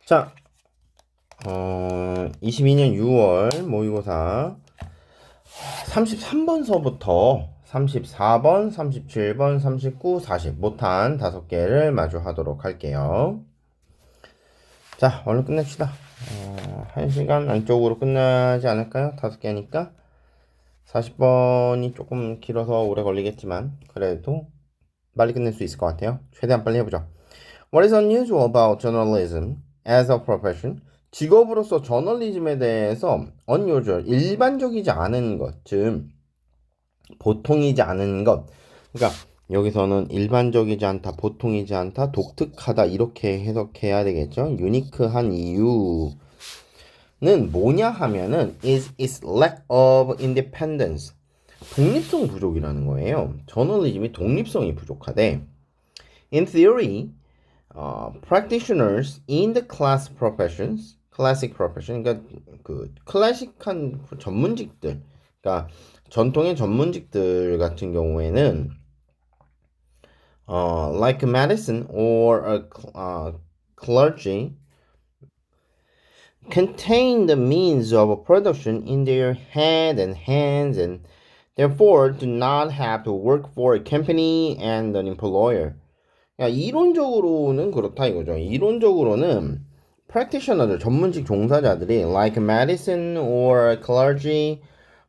자, 22년 6월 모의고사 33번서부터 34번, 37번, 39, 40 못한 5개를 마주하도록 할게요. 자, 얼른 끝냅시다. 1시간 안쪽으로 끝나지 않을까요? 5개니까 40번이 조금 길어서 오래 걸리겠지만 그래도 빨리 끝낼 수 있을 것 같아요. 최대한 빨리 해보죠. What is unusual about journalism as a profession? 직업으로서 저널리즘에 대해서 unusual, 일반적이지 않은 것, 즉 보통이지 않은 것. 그러니까 여기서는 일반적이지 않다, 보통이지 않다, 독특하다 이렇게 해석해야 되겠죠. 유니크한 이유는 뭐냐 하면은 is its lack of independence. 독립성 부족이라는 거예요. 저널리즘이 독립성이 부족하대. In theory, practitioners in the classic profession, 그러니까 그 클래식한 전문직들, 그러니까 전통의 전문직들 같은 경우에는 like medicine or a clergy, contain the means of production in their head and hands, and therefore do not have to work for a company and an employer. 이론적으로는 그렇다 이거죠. 이론적으로는 practitioner들, 전문직 종사자들이 like medicine or clergy,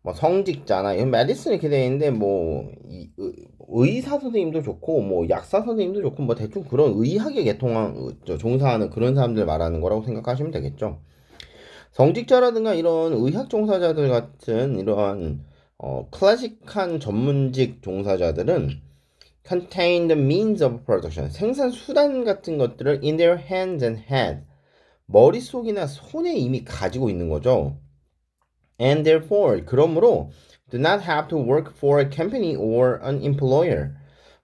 뭐 성직자나 이건 medicine 이렇게 되어 있는데 뭐 의사 선생님도 좋고 뭐 약사 선생님도 좋고 뭐 대충 그런 의학에 개통한 종사하는 그런 사람들 말하는 거라고 생각하시면 되겠죠. 성직자라든가 이런 의학 종사자들 같은 이러한 클래식한 전문직 종사자들은 contain the means of production, 생산 수단 같은 것들을 in their hands and head, 머릿속이나 손에 이미 가지고 있는 거죠. And therefore, 그러므로 do not have to work for a company or an employer.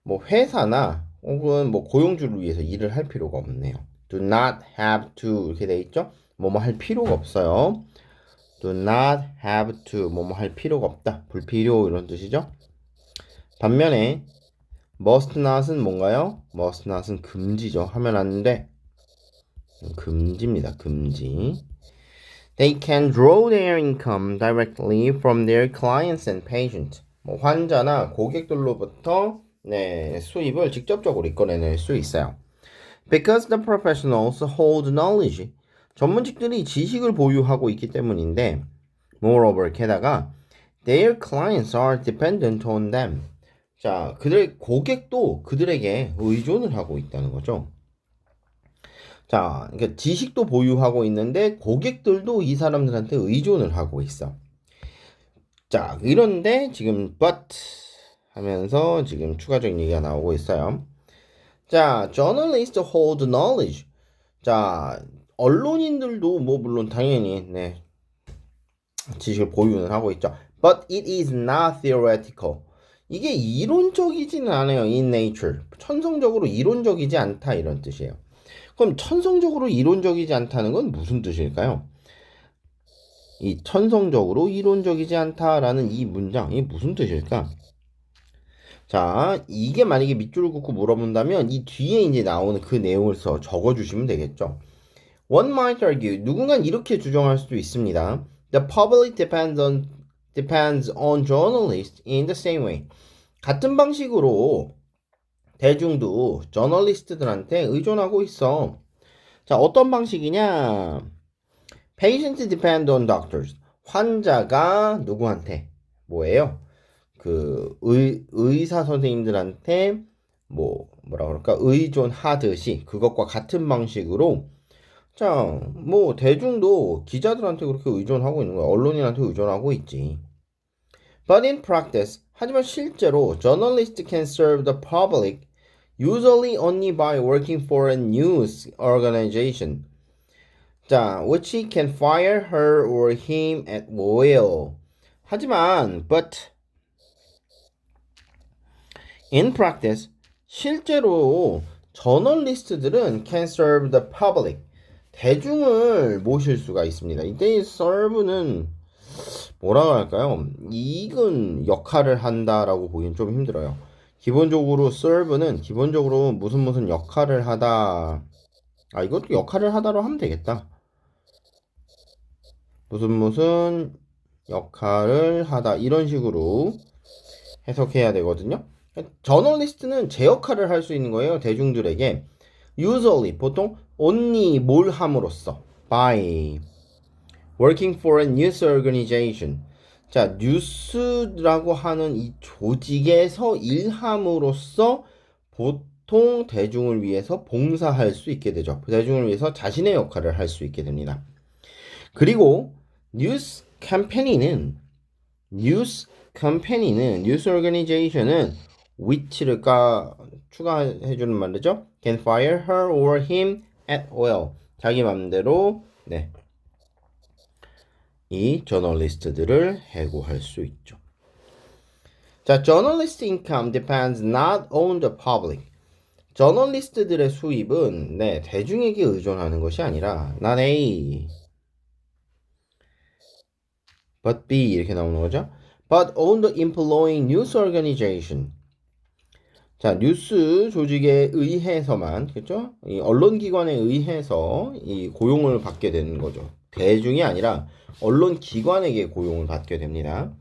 뭐 회사나 혹은 뭐 고용주를 위해서 일을 할 필요가 없네요. Do not have to 이렇게 돼 있죠? 뭐뭐 할 필요가 없어요. Do not have to 뭐뭐 할 필요가 없다. 불필요 이런 뜻이죠. 반면에 must not은 뭔가요? must not은 금지죠. 하면 안 돼. 금지입니다. 금지. They can draw their income directly from their clients and patients. 뭐 환자나 고객들로부터 수입을 직접적으로 이끌어낼 수 있어요. Because the professionals hold knowledge. 전문직들이 지식을 보유하고 있기 때문인데, moreover, 게다가 their clients are dependent on them. 자, 그들 고객도 그들에게 의존을 하고 있다는 거죠. 자, 그러니까 지식도 보유하고 있는데 고객들도 이 사람들한테 의존을 하고 있어. 자, 이런데 지금 but 하면서 지금 추가적인 얘기가 나오고 있어요. 자, journalists hold knowledge. 자, 언론인들도 뭐 물론 당연히 지식을 보유는 하고 있죠. But it is not theoretical. 이게 이론적이지는 않아요. In nature. 천성적으로 이론적이지 않다 이런 뜻이에요. 그럼 천성적으로 이론적이지 않다는 건 무슨 뜻일까요? 이 천성적으로 이론적이지 않다라는 이 문장이 무슨 뜻일까? 자, 이게 만약에 밑줄을 긋고 물어본다면 이 뒤에 이제 나오는 그 내용을 적어주시면 되겠죠. One might argue, 누군가 이렇게 주장할 수도 있습니다. The public depends on journalists in the same way. 같은 방식으로 대중도 저널리스트들한테 의존하고 있어. 자, 어떤 방식이냐? Patients depend on doctors. 환자가 누구한테? 뭐예요? 그 의사 선생님들한테 뭐라 그럴까? 의존하듯이 그것과 같은 방식으로 자, 뭐 대중도 기자들한테 그렇게 의존하고 있는 거야. 언론인한테 의존하고 있지. But in practice, 하지만 실제로 journalists can serve the public usually only by working for a news organization. 자, which can fire her or him at will. 하지만, but in practice, 실제로 저널리스트들은 can serve the public. 대중을 모실 수가 있습니다. 이때 serve는 뭐라고 할까요? 이익은 역할을 한다라고 보기엔 좀 힘들어요. 기본적으로 serve는 기본적으로 무슨 역할을 하다 아, 이것도 역할을 하다로 하면 되겠다. 무슨 역할을 하다 이런 식으로 해석해야 되거든요. 저널리스트는 제 역할을 할 수 있는 거예요. 대중들에게. Usually 보통 only 뭘 함으로써 by working for a news organization. 자, 뉴스라고 하는 이 조직에서 일함으로써 보통 대중을 위해서 봉사할 수 있게 되죠. 대중을 위해서 자신의 역할을 할 수 있게 됩니다. 그리고 뉴스 오르가니제이션은 which를 추가해주는 말이죠. can fire her or him at will. 자기 맘대로 네, 이 저널리스트들을 해고할 수 있죠. 자, journalist income depends not on the public. 저널리스트들의 수입은 네, 대중에게 의존하는 것이 아니라 not A but B 이렇게 나오는 거죠. But on the employing news organization. 자, 뉴스 조직에 의해서만, 그렇죠? 이 언론기관에 의해서 이 고용을 받게 되는 거죠. 대중이 아니라 언론기관에게 고용을 받게 됩니다.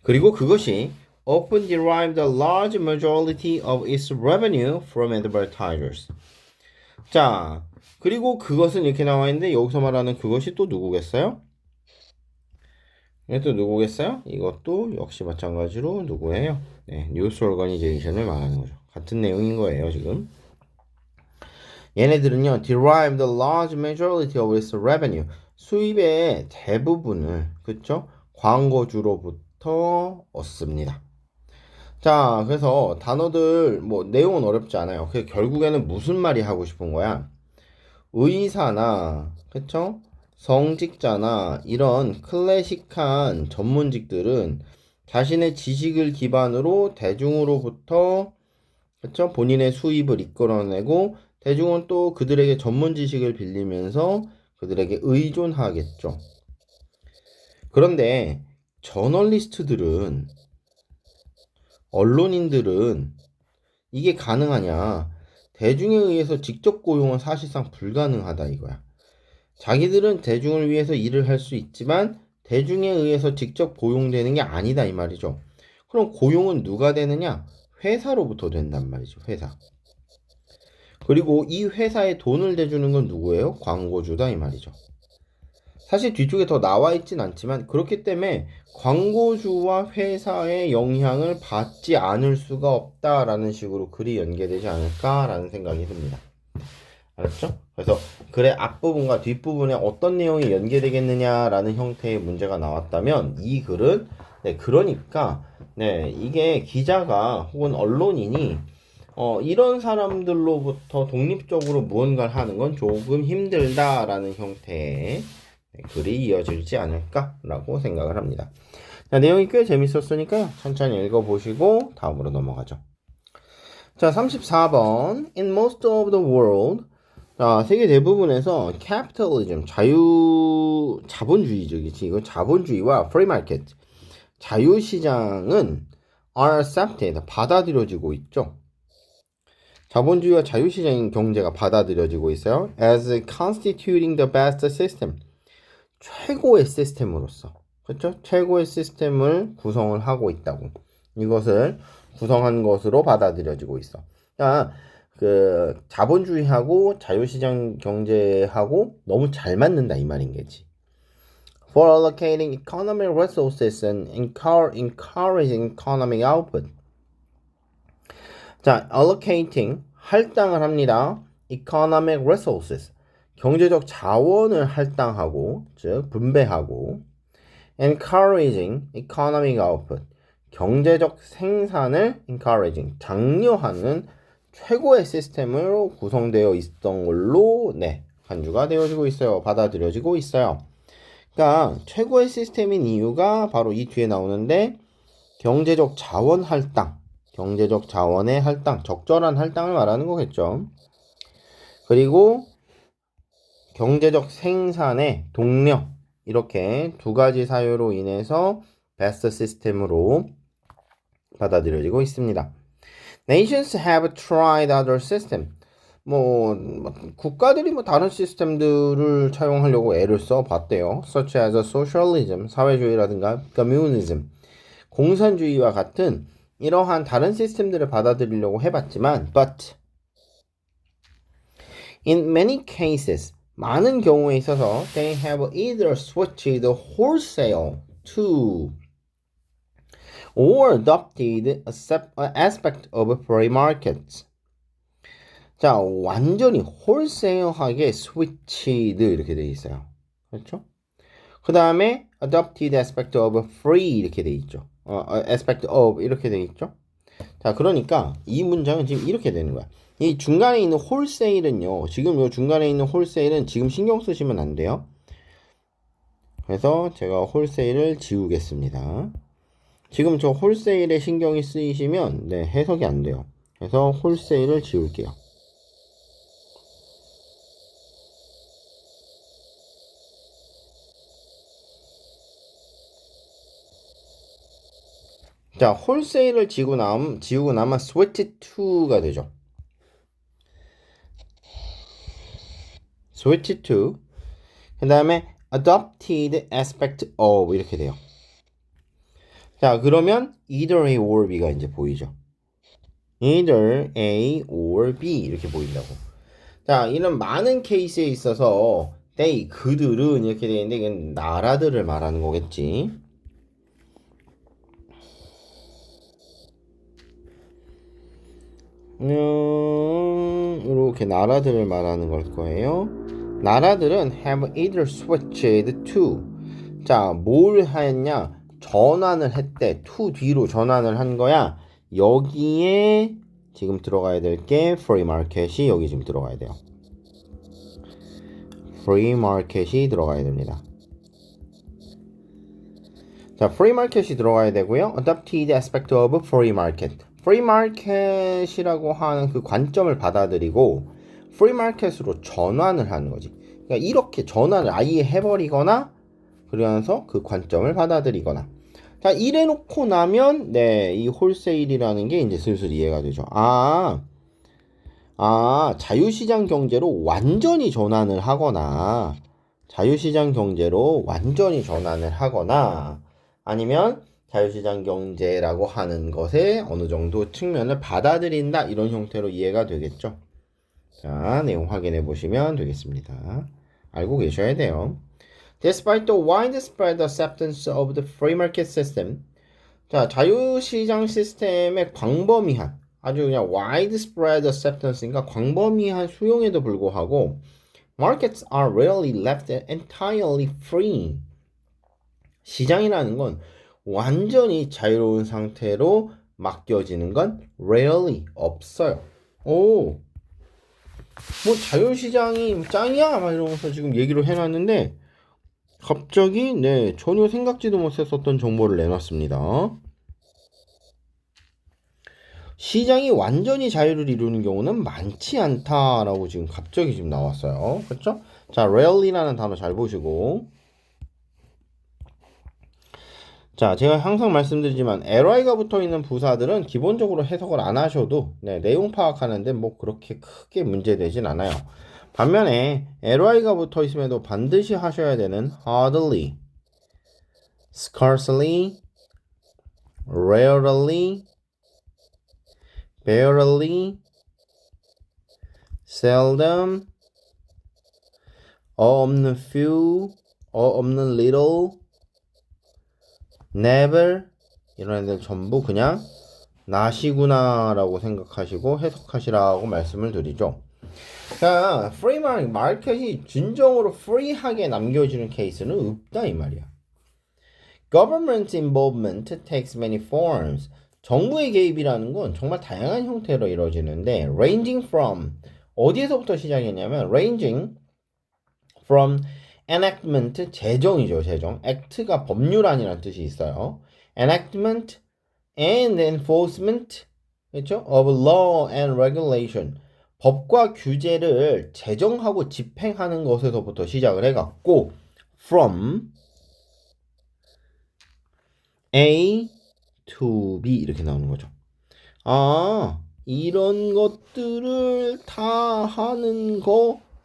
그리고 그것이 often derived a large majority of its revenue from advertisers. 자, 그리고 그것은 이렇게 나와 있는데 여기서 말하는 그것이 또 누구겠어요? 이것도 누구겠어요? 이것도 역시 마찬가지로 누구예요? 네, 뉴스 오르가니제이션을 말하는 거죠. 같은 내용인 거예요, 지금. 얘네들은요, derive the large majority of its revenue. 수입의 대부분을, 그쵸? 광고주로부터 얻습니다. 자, 그래서 단어들, 내용은 어렵지 않아요. 결국에는 무슨 말이 하고 싶은 거야? 의사나, 그쵸? 성직자나 이런 클래식한 전문직들은 자신의 지식을 기반으로 대중으로부터 그쵸? 본인의 수입을 이끌어내고 대중은 또 그들에게 전문 지식을 빌리면서 그들에게 의존하겠죠. 그런데 저널리스트들은 언론인들은 이게 가능하냐? 대중에 의해서 직접 고용은 사실상 불가능하다 이거야. 자기들은 대중을 위해서 일을 할 수 있지만 대중에 의해서 직접 고용되는 게 아니다 이 말이죠. 그럼 고용은 누가 되느냐? 회사로부터 된단 말이죠. 회사. 그리고 이 회사에 돈을 대주는 건 누구예요? 광고주다 이 말이죠. 사실 뒤쪽에 더 나와 있진 않지만 그렇기 때문에 광고주와 회사의 영향을 받지 않을 수가 없다라는 식으로 글이 연계되지 않을까라는 생각이 듭니다. 알았죠? 그래서 글의 앞부분과 뒷부분에 어떤 내용이 연계되겠느냐라는 형태의 문제가 나왔다면 이 글은 그러니까 이게 기자가 혹은 언론인이 이런 사람들로부터 독립적으로 무언가를 하는 건 조금 힘들다라는 형태의 글이 이어지지 않을까라고 생각을 합니다. 자, 내용이 꽤 재밌었으니까요. 천천히 읽어보시고 다음으로 넘어가죠. 자, 34번. In most of the world, 자, 세계 대부분에서 capitalism, 자본주의적이지. 이거 자본주의와 free market, 자유시장은 are accepted, 받아들여지고 있죠. 자본주의와 자유시장 경제가 받아들여지고 있어요. as constituting the best system, 최고의 시스템으로서. 그렇죠? 최고의 시스템을 구성을 하고 있다고. 이것을 구성한 것으로 받아들여지고 있어. 자, 자본주의하고 자유시장 경제하고 너무 잘 맞는다 이 말인 거지. For allocating economic resources and encouraging economic output. 자, allocating 할당을 합니다. economic resources 경제적 자원을 할당하고 즉 분배하고 encouraging economic output 경제적 생산을 encouraging 장려하는 최고의 시스템으로 구성되어 있던 걸로 간주가 되어지고 있어요. 받아들여지고 있어요. 그러니까 최고의 시스템인 이유가 바로 이 뒤에 나오는데 경제적 자원 할당, 경제적 자원의 할당, 적절한 할당을 말하는 거겠죠. 그리고 경제적 생산의 동력, 이렇게 두 가지 사유로 인해서 베스트 시스템으로 받아들여지고 있습니다. Nations have tried other systems. 국가들이 다른 시스템들을 차용하려고 애를 써봤대요. such as socialism, 사회주의라든가 communism, 공산주의와 같은 이러한 다른 시스템들을 받아들이려고 해봤지만 but in many cases 많은 경우에 있어서 they have either switched wholesale to or adopted a aspect of free markets. 자, 완전히 홀세어하게 switched 이렇게 돼 있어요. 그렇죠? 그 다음에 adopted aspect of free 이렇게 돼 있죠. aspect of 이렇게 돼 있죠. 자, 그러니까 이 문장은 지금 이렇게 되는 거야. 이 중간에 있는 홀세일은요. 지금 요 중간에 있는 홀세일은 지금 신경 쓰시면 안 돼요. 그래서 제가 홀세일을 지우겠습니다. 지금 저 홀세일에 신경이 쓰이시면 네, 해석이 안 돼요. 그래서 홀세일을 지울게요. 자, 홀세일을 지우고 나면 switch to가 되죠. switch to. 그 다음에 adopted aspect of 이렇게 돼요. 자, 그러면 either A or B가 이제 보이죠. either A or B 이렇게 보인다고. 자, 이런 많은 케이스에 있어서 they, 그들은 이렇게 되는데 이건 나라들을 말하는 거겠지. 이렇게 나라들을 말하는 걸 거예요. 나라들은 have either switched to. 자, 뭘 했냐? 전환을 했대. to 뒤로 전환을 한 거야. 여기에 지금 들어가야 될 게 free market이 여기 지금 들어가야 돼요. free market이 들어가야 됩니다. 자, free market이 들어가야 되고요. adopted aspect of free market. free market이라고 하는 그 관점을 받아들이고 free market으로 전환을 하는 거지. 그러니까 이렇게 전환을 아예 해버리거나 그러면서 그 관점을 받아들이거나. 자, 이래 놓고 나면 네, 이 홀세일이라는 게 이제 슬슬 이해가 되죠. 자유시장 경제로 완전히 전환을 하거나 자유시장 경제로 완전히 전환을 하거나 아니면 자유시장 경제라고 하는 것에 어느 정도 측면을 받아들인다 이런 형태로 이해가 되겠죠. 자, 내용 확인해 보시면 되겠습니다. 알고 계셔야 돼요. Despite the widespread acceptance of the free market system, 자, 자유시장 시스템의 광범위한 아주 그냥 widespread acceptance니까 광범위한 수용에도 불구하고 markets are rarely left entirely free. 시장이라는 건 완전히 자유로운 상태로 맡겨지는 건 rarely 없어요. 오, 자유시장이 짱이야 막 이러면서 지금 얘기를 해놨는데 갑자기 네 전혀 생각지도 못했었던 정보를 내놨습니다. 시장이 완전히 자유를 이루는 경우는 많지 않다라고 지금 갑자기 지금 나왔어요. 그렇죠? 자, rarely라는 단어 잘 보시고. 자, 제가 항상 말씀드리지만 ly가 붙어 있는 부사들은 기본적으로 해석을 안 하셔도 네, 내용 파악하는데 그렇게 크게 문제되진 않아요. 반면에 ly가 붙어 있음에도 반드시 하셔야 되는 hardly, scarcely, rarely, barely, seldom, 없는 few, 없는 little, never 이런 애들 전부 그냥 나시구나 라고 생각하시고 해석하시라고 말씀을 드리죠. 자, free market이 진정으로 free하게 남겨지는 케이스는 없다 이 말이야. Government involvement takes many forms. 정부의 개입이라는 건 정말 다양한 형태로 이루어지는데 ranging from 어디에서부터 시작했냐면 ranging from enactment 제정이죠. 제정. act가 법률안이라는 뜻이 있어요. enactment and enforcement 그렇죠? of law and regulation 법과 규제를 제정하고 집행하는 것에서부터 시작을 해갖고 from A to B 이렇게 나오는 거죠. 이런 것들을 다 하는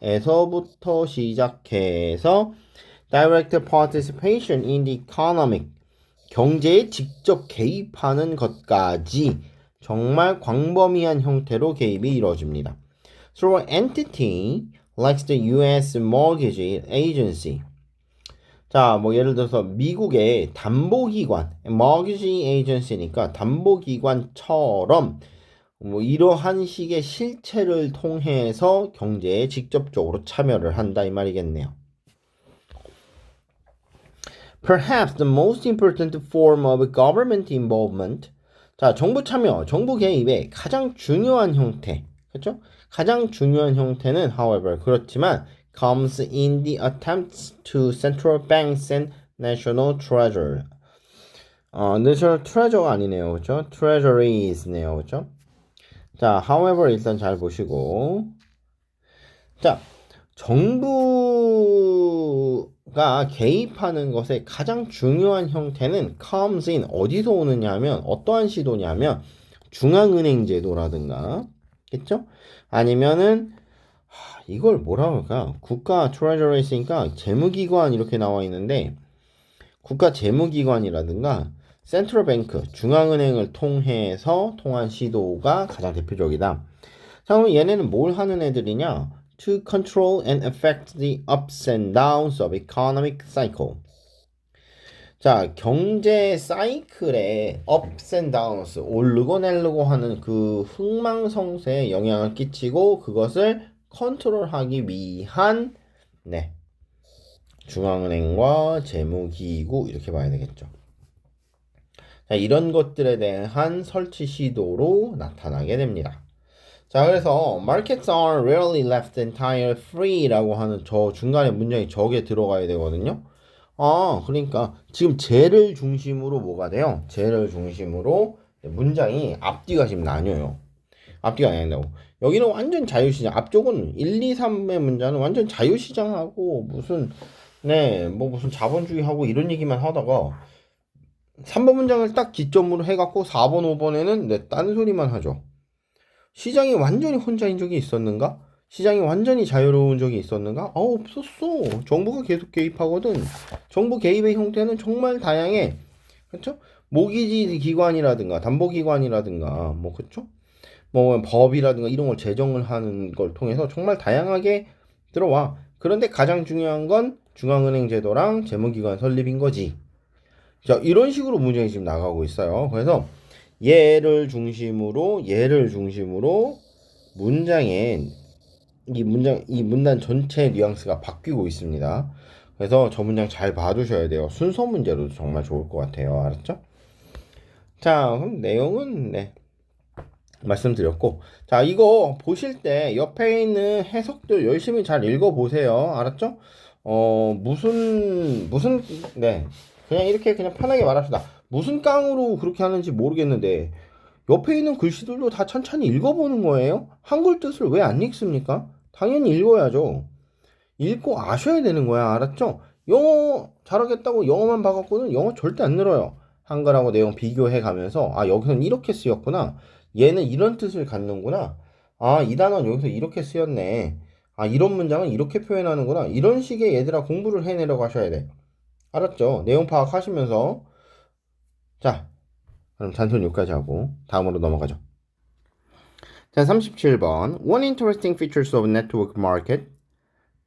거에서부터 시작해서 direct participation in the economic 경제에 직접 개입하는 것까지 정말 광범위한 형태로 개입이 이루어집니다. Through an entity like the U.S. Mortgage Agency. 자, 뭐 예를 들어서 미국의 담보기관, Mortgage Agency니까 담보기관처럼 뭐 이러한 식의 실체를 통해서 경제에 직접적으로 참여를 한다 이 말이겠네요. Perhaps the most important form of government involvement. 자, 정부 참여, 정부 개입의 가장 중요한 형태. 그렇죠? 가장 중요한 형태는 however 그렇지만 comes in the attempts to central banks and national treasury. national treasure가 아니네요. 그렇죠? treasurys네요. 그렇죠? 자, however 일단 잘 보시고. 자, 정부가 개입하는 것의 가장 중요한 형태는 comes in 어디서 오느냐 하면 어떠한 시도냐면 중앙은행 제도라든가 그렇죠? 아니면은 이걸 뭐라 그럴까? 국가 트레저리 있으니까 재무기관 이렇게 나와 있는데 국가 재무기관이라든가 센트럴 뱅크 중앙은행을 통해서 통한 시도가 가장 대표적이다. 자, 그럼 얘네는 뭘 하는 애들이냐? To control and affect the ups and downs of economic cycle. 자, 경제 사이클의 ups and downs, 오르고 내리고 하는 그 흥망성쇠에 영향을 끼치고 그것을 컨트롤하기 위한 네, 중앙은행과 재무기구 이렇게 봐야 되겠죠. 자, 이런 것들에 대한 설치 시도로 나타나게 됩니다. 자, 그래서 markets are rarely left entire free라고 하는 저 중간에 문장이 저게 들어가야 되거든요. 그러니까 지금 쟤를 중심으로 뭐가 돼요? 쟤를 중심으로 문장이 앞뒤가 지금 나뉘어요. 앞뒤가 나뉜다고. 여기는 완전 자유시장. 앞쪽은 1, 2, 3의 문장은 완전 자유시장하고 무슨 무슨 자본주의하고 이런 얘기만 하다가 3번 문장을 딱 기점으로 해갖고 4번, 5번에는 딴 소리만 하죠. 시장이 완전히 혼자인 적이 있었는가? 시장이 완전히 자유로운 적이 있었는가? 없었어. 정부가 계속 개입하거든. 정부 개입의 형태는 정말 다양해. 그렇죠? 모기지 기관이라든가 담보기관이라든가 그렇죠? 법이라든가 이런 걸 제정을 하는 걸 통해서 정말 다양하게 들어와. 그런데 가장 중요한 건 중앙은행 제도랑 재무기관 설립인 거지. 자, 이런 식으로 문장이 지금 나가고 있어요. 그래서 얘를 중심으로 문장에 이 문단 전체 뉘앙스가 바뀌고 있습니다. 그래서 저 문장 잘 봐두셔야 돼요. 순서 문제로도 정말 좋을 것 같아요. 알았죠? 자, 그럼 내용은 말씀드렸고, 자, 이거 보실 때 옆에 있는 해석들 열심히 잘 읽어보세요. 알았죠? 그냥 이렇게 그냥 편하게 말합시다. 무슨 깡으로 그렇게 하는지 모르겠는데, 옆에 있는 글씨들도 다 천천히 읽어보는 거예요? 한글 뜻을 왜 안 읽습니까? 당연히 읽어야죠. 읽고 아셔야 되는 거야. 알았죠? 영어 잘하겠다고 영어만 봐갖고는 영어 절대 안 늘어요. 한글하고 내용 비교해 가면서, 여기서는 이렇게 쓰였구나. 얘는 이런 뜻을 갖는구나. 이 단어는 여기서 이렇게 쓰였네. 이런 문장은 이렇게 표현하는구나. 이런 식의 얘들아 공부를 해내려고 하셔야 돼. 알았죠? 내용 파악하시면서. 자, 그럼 단순 여기까지 하고 다음으로 넘어가죠. 자, 37번. One interesting features of network market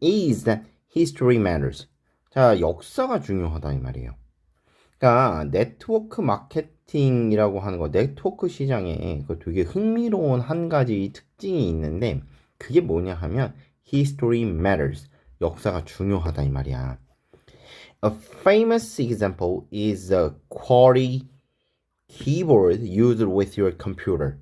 is that history matters. 자, 역사가 중요하다 이 말이에요. 그러니까 네트워크 마케팅이라고 하는 거, 네트워크 시장에 그 되게 흥미로운 한 가지 특징이 있는데 그게 뭐냐 하면 history matters. 역사가 중요하다 이 말이야. A famous example is a QWERTY keyboard used with your computer.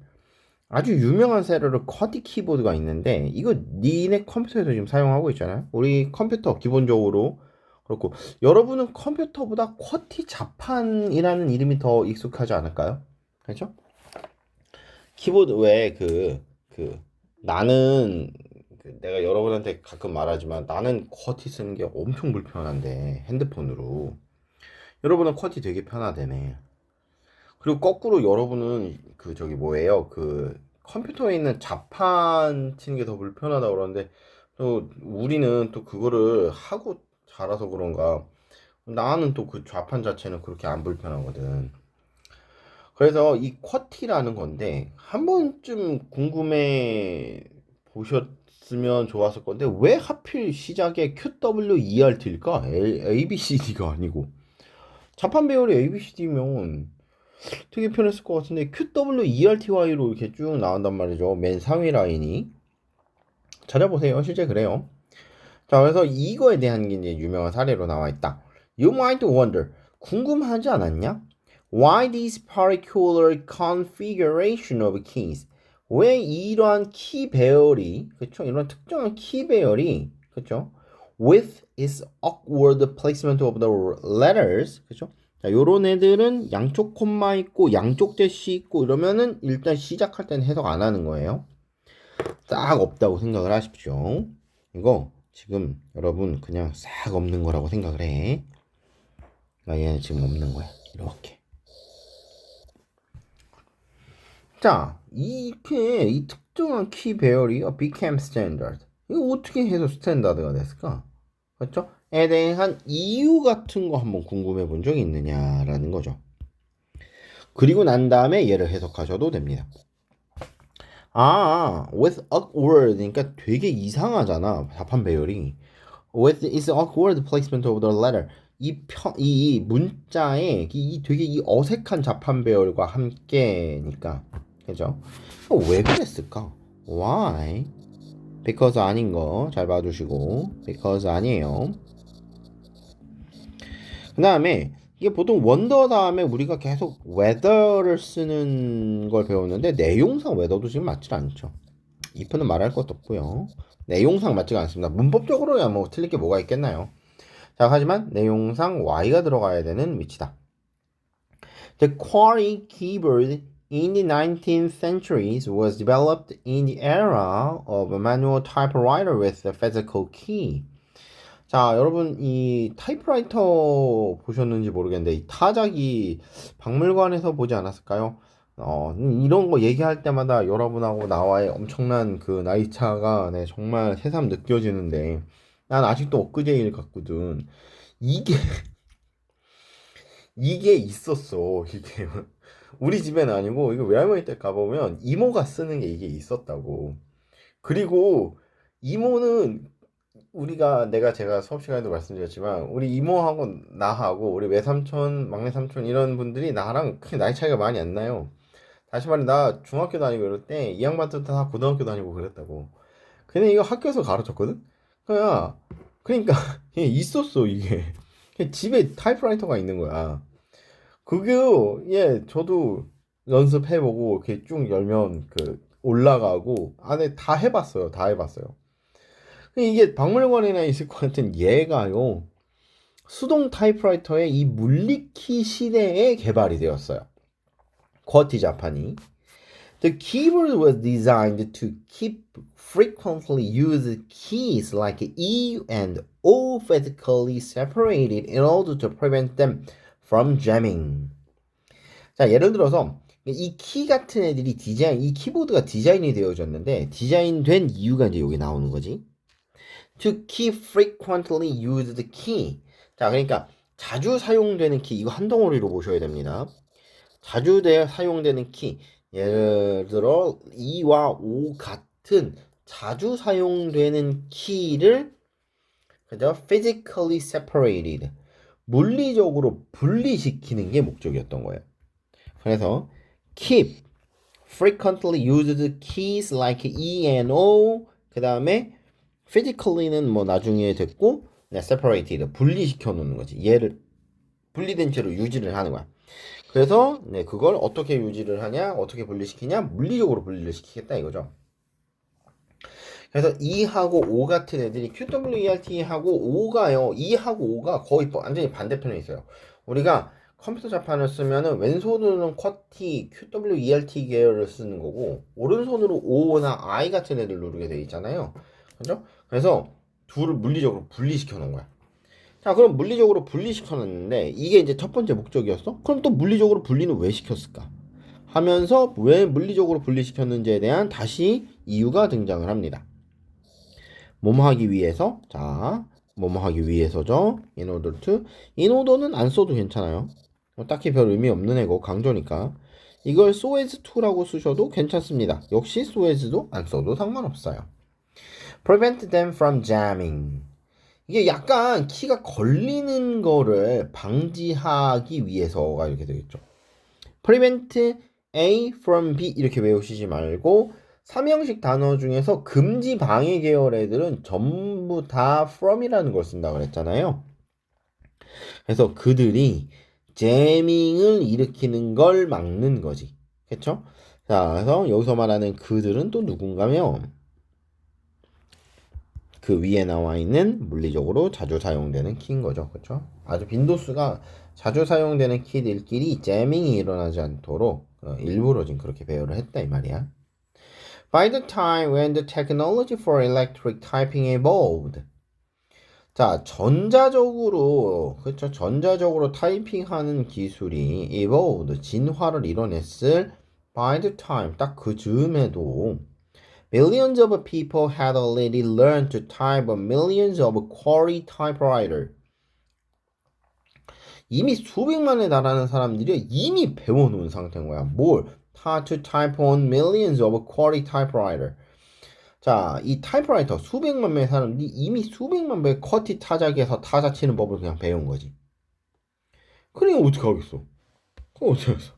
아주 유명한 사례로 쿼디 키보드가 있는데 이거 니네 컴퓨터에서 지금 사용하고 있잖아요. 우리 컴퓨터 기본적으로 그렇고 여러분은 컴퓨터보다 쿼티 자판이라는 이름이 더 익숙하지 않을까요? 그렇죠? 키보드 왜 나는 내가 여러분한테 가끔 말하지만 나는 쿼티 쓰는 게 엄청 불편한데 핸드폰으로 여러분은 쿼티 되게 편하다네. 그리고 거꾸로 여러분은 컴퓨터에 있는 자판 치는 게 더 불편하다고 그러는데 또 우리는 또 그거를 하고 자라서 그런가 나는 또 그 좌판 자체는 그렇게 안 불편하거든. 그래서 이 쿼티라는 건데 한 번쯤 궁금해 보셨으면 좋았을 건데 왜 하필 시작에 QWERT일까? ABCD가 아니고 자판 배열이 ABCD면 되게 편했을 것 같은데 QWERTY로 이렇게 쭉 나온단 말이죠. 맨 상위 라인이 찾아보세요. 실제 그래요. 자, 그래서 이거에 대한 게 이제 유명한 사례로 나와 있다. You might wonder, 궁금하지 않았냐? Why this particular configuration of keys? 왜 이러한 키 배열이, 그쵸? 이런 특정한 키 배열이, 그쵸? With its awkward placement of the letters, 그쵸? 자, 요런 애들은 양쪽 콤마 있고 양쪽 대시 있고 이러면은 일단 시작할 때는 해석 안 하는 거예요. 싹 없다고 생각을 하십시오. 이거 지금 여러분 그냥 싹 없는 거라고 생각을 해. 그러니까 얘는 지금 없는 거야. 이렇게. 자, 이렇게 이 특정한 키 배열이 became standard. 이거 어떻게 해서 스탠다드가 됐을까? 그렇죠? 에 대한 이유 같은 거 한번 궁금해 본 적이 있느냐라는 거죠. 그리고 난 다음에 얘를 해석하셔도 됩니다. with awkward 그러니까 되게 이상하잖아. 자판 배열이. With its awkward placement of the letter. 이 문자에 되게 이 어색한 자판 배열과 함께니까. 그죠? 왜 그랬을까? Why? Because 아닌 거 잘 봐주시고. Because 아니에요. 그 다음에 이게 보통 wonder 다음에 우리가 계속 whether를 쓰는 걸 배웠는데 내용상 whether도 지금 맞지 않죠. if는 말할 것도 없고요. 내용상 맞지가 않습니다. 문법적으로야 뭐 틀릴 게 뭐가 있겠나요? 자, 하지만 내용상 y가 들어가야 되는 위치다. The QWERTY keyboard in the 19th centuries was developed in the era of a manual typewriter with a physical key. 자, 여러분 이 타이프라이터 보셨는지 모르겠는데 이 타자기 박물관에서 보지 않았을까요? 이런 거 얘기할 때마다 여러분하고 나와의 엄청난 그 나이 차가 네, 정말 새삼 느껴지는데 난 아직도 엊그제 일 같거든. 이게 이게 있었어. 이게 우리 집에는 아니고 이거 외할머니 댁 가보면 이모가 쓰는 게 이게 있었다고. 그리고 이모는 제가 수업 시간에도 말씀드렸지만 우리 이모하고 나하고 우리 외삼촌, 막내 삼촌 이런 분들이 나랑 크게 나이 차이가 많이 안 나요. 다시 말해 나 중학교 다니고 이럴 때 이 양반들 다 고등학교 다니고 그랬다고. 근데 이거 학교에서 가르쳤거든? 그러니까 이게 있었어 이게. 집에 타이프라이터가 있는 거야. 그게 저도 연습해보고 이렇게 쭉 열면 그 올라가고 안에 다 해봤어요. 다 해봤어요. 이게 박물관에나 있을 것 같은 얘가요. 수동 타이프라이터의 이 물리키 시대에 개발이 되었어요. 쿼티 자판이. The keyboard was designed to keep frequently used keys like E and O physically separated in order to prevent them from jamming. 자, 예를 들어서 이 키 같은 애들이 이 키보드가 디자인이 되어졌는데 디자인된 이유가 이제 여기 나오는 거지. To keep frequently used key. 자, 그러니까 자주 사용되는 키 이거 한 덩어리로 보셔야 됩니다. 자주 사용되는 키 예를 들어 E와 O 같은 자주 사용되는 키를 그죠? physically separated 물리적으로 분리시키는 게 목적이었던 거예요. 그래서 keep frequently used keys like E and O 그 다음에 physically는 뭐 나중에 됐고 separated 분리시켜 놓는 거지. 얘를 분리된 채로 유지를 하는 거야. 그래서 그걸 어떻게 유지를 하냐, 어떻게 분리시키냐, 물리적으로 분리를 시키겠다 이거죠. 그래서 E하고 O 같은 애들이 QWERT하고 O가요. E하고 O가 거의 완전히 반대편에 있어요. 우리가 컴퓨터 자판을 쓰면은 왼손으로는 쿼티, QWERT 계열을 쓰는 거고 오른손으로 O나 I 같은 애들 누르게 돼 있잖아요. 그죠? 그래서 둘을 물리적으로 분리시켜 놓은 거야. 자, 그럼 물리적으로 분리시켜 놨는데 이게 이제 첫 번째 목적이었어? 그럼 또 물리적으로 분리는 왜 시켰을까? 하면서 왜 물리적으로 분리시켰는지에 대한 다시 이유가 등장을 합니다. 뭐뭐 하기 위해서. 자, 뭐뭐 하기 위해서죠. in order to. in order는 안 써도 괜찮아요. 딱히 별 의미 없는 애고 강조니까. 이걸 so as to라고 쓰셔도 괜찮습니다. 역시 so as도 안 써도 상관없어요. prevent them from jamming. 이게 약간 키가 걸리는 거를 방지하기 위해서가 이렇게 되겠죠. prevent A from B 이렇게 외우시지 말고 삼형식 단어 중에서 금지 방해 계열 애들은 전부 다 from이라는 걸 쓴다고 그랬잖아요. 그래서 그들이 재밍을 일으키는 걸 막는 거지. 그쵸? 자, 그래서 여기서 말하는 그들은 또 누군가면 그 위에 나와 있는 물리적으로 자주 사용되는 키인 거죠. 그쵸? 아주 빈도수가 자주 사용되는 키들끼리 재밍이 일어나지 않도록 일부러 지금 그렇게 배열을 했다 이 말이야. By the time when the technology for electric typing evolved. 자, 전자적으로, 그쵸? 전자적으로 타이핑하는 기술이 evolved, 진화를 이뤄냈을 by the time, 딱 그 즈음에도 millions of people had already learned to type on millions of quarry typewriter. 이미 수백만에 달하는 사람들이 이미 배워놓은 상태인 거야. 뭘? How to type on millions of quarry typewriter. 자, 이 타이프라이터 수백만 명의 사람들이 이미 수백만 명의 쿼티 타자기에서 타자 치는 법을 그냥 배운 거지. 그러니까 어떻게 하겠어? 그럼 어떻게 하겠어?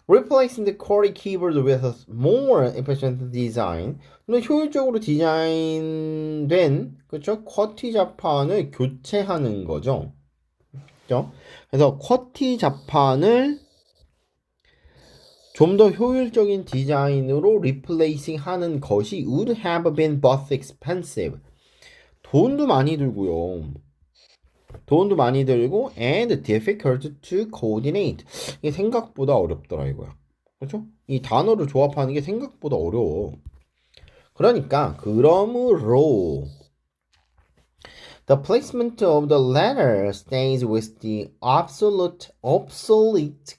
Replacing the QWERTY keyboard with a more efficient design. 효율적으로 디자인된 그렇죠? 쿼티 자판을 교체하는 거죠. 그렇죠? 그래서 쿼티 자판을 좀 더 효율적인 디자인으로 replacing 하는 것이 would have been both expensive. 돈도 많이 들고요. 돈도 많이 들고 and difficult to coordinate. 이게 생각보다 어렵더라 이거야. 그렇죠? 이 단어를 조합하는 게 생각보다 어려워. 그러니까 그러므로 the placement of the letter stays with the obsolete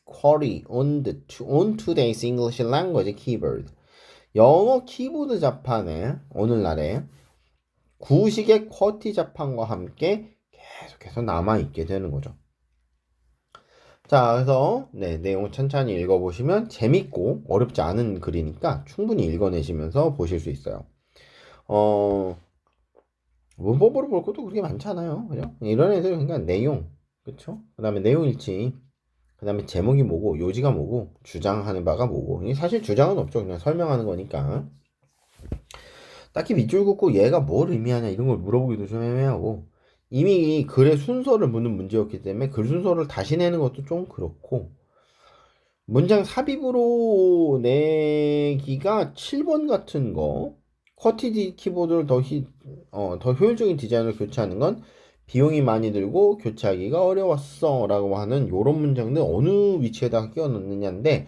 query on today's English language keyboard. 영어 키보드 자판에 오늘날에 구식의 쿼티 자판과 함께 계속해서 남아있게 되는 거죠. 자, 그래서 내용 천천히 읽어보시면 재밌고 어렵지 않은 글이니까 충분히 읽어내시면서 보실 수 있어요. 문법으로 볼 것도 그렇게 많잖아요. 그죠? 이런 애들 그러니까 내용, 그쵸? 그 다음에 내용 일치, 그 다음에 제목이 뭐고, 요지가 뭐고, 주장하는 바가 뭐고. 사실 주장은 없죠. 그냥 설명하는 거니까. 딱히 밑줄 긋고 얘가 뭘 의미하냐 이런 걸 물어보기도 좀 애매하고 이미 글의 순서를 묻는 문제였기 때문에 글 순서를 다시 내는 것도 좀 그렇고 문장 삽입으로 내기가 7번 같은 거 쿼티디 키보드를 더 효율적인 디자인을 교체하는 건 비용이 많이 들고 교체하기가 어려웠어 라고 하는 요런 문장들 어느 위치에다가 끼워 넣느냐인데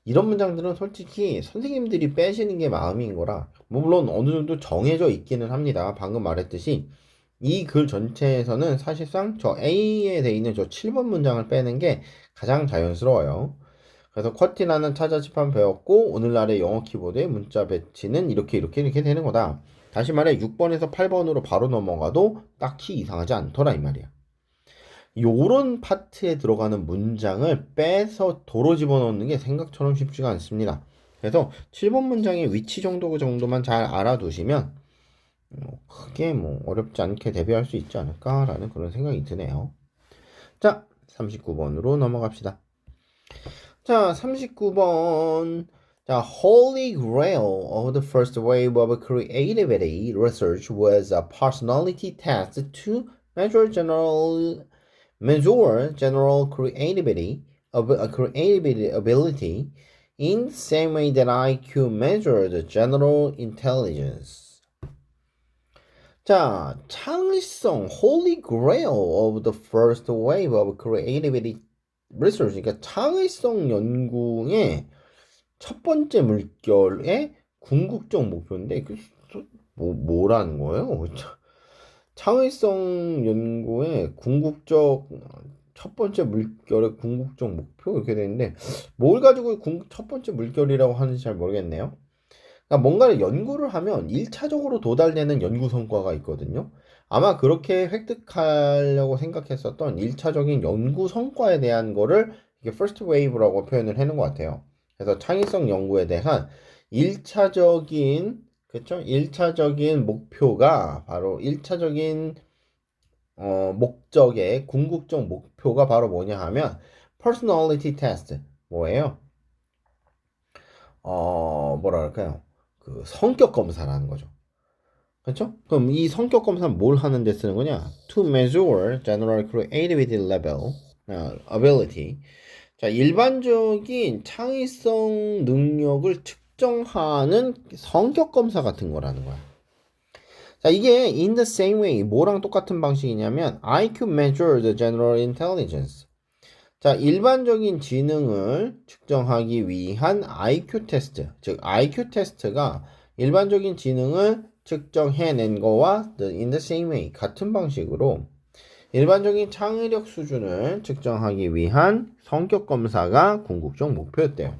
이런 문장들은 솔직히 선생님들이 빼시는 게 마음인 거라 물론 어느 정도 정해져 있기는 합니다. 방금 말했듯이 이 글 전체에서는 사실상 저 A에 돼 있는 저 7번 문장을 빼는 게 가장 자연스러워요. 그래서 쿼티라는 타자집판 배웠고 오늘날의 영어 키보드의 문자 배치는 이렇게 되는 거다. 다시 말해 6번에서 8번으로 바로 넘어가도 딱히 이상하지 않더라 이 말이야. 요런 파트에 들어가는 문장을 빼서 도로 집어넣는 게 생각처럼 쉽지가 않습니다. 그래서 7번 문장의 위치 정도만 잘 알아두시면 크게 어렵지 않게 대비할 수 있지 않을까라는 그런 생각이 드네요. 자, 39번으로 넘어갑시다. 자, 39번. 자, Holy Grail of the first wave of creativity research was a personality test to measure general creativity ability in the same way that IQ measured general intelligence. 자, 창의성, Holy Grail of the first wave of creativity research. 그러니까 창의성 연구의 첫 번째 물결의 궁극적 목표인데 뭐라는 거예요? 창의성 연구의 궁극적 첫 번째 물결의 궁극적 목표 이렇게 되는데 뭘 가지고 첫 번째 물결이라고 하는지 잘 모르겠네요. 그러니까 뭔가를 연구를 하면 1차적으로 도달되는 연구 성과가 있거든요. 아마 그렇게 획득하려고 생각했었던 1차적인 연구 성과에 대한 거를 이게 first wave라고 표현을 해놓은 것 같아요. 그래서 창의성 연구에 대한 1차적인 그쵸? 1차적인 목표가 바로 1차적인 목적의 궁극적 목표가 바로 뭐냐 하면 personality test 뭐예요? 뭐랄까요? 그 성격 검사라는 거죠. 그렇죠? 그럼 이 성격 검사는 뭘 하는 데 쓰는 거냐? To measure general creativity level, ability. 자, 일반적인 창의성 능력을 측정하는 성격 검사 같은 거라는 거야. 자, 이게 in the same way 뭐랑 똑같은 방식이냐면 IQ measure the general intelligence. 자, 일반적인 지능을 측정하기 위한 IQ 테스트, 즉 IQ 테스트가 일반적인 지능을 측정해낸 거와 in the same way 같은 방식으로 일반적인 창의력 수준을 측정하기 위한 성격 검사가 궁극적 목표였대요.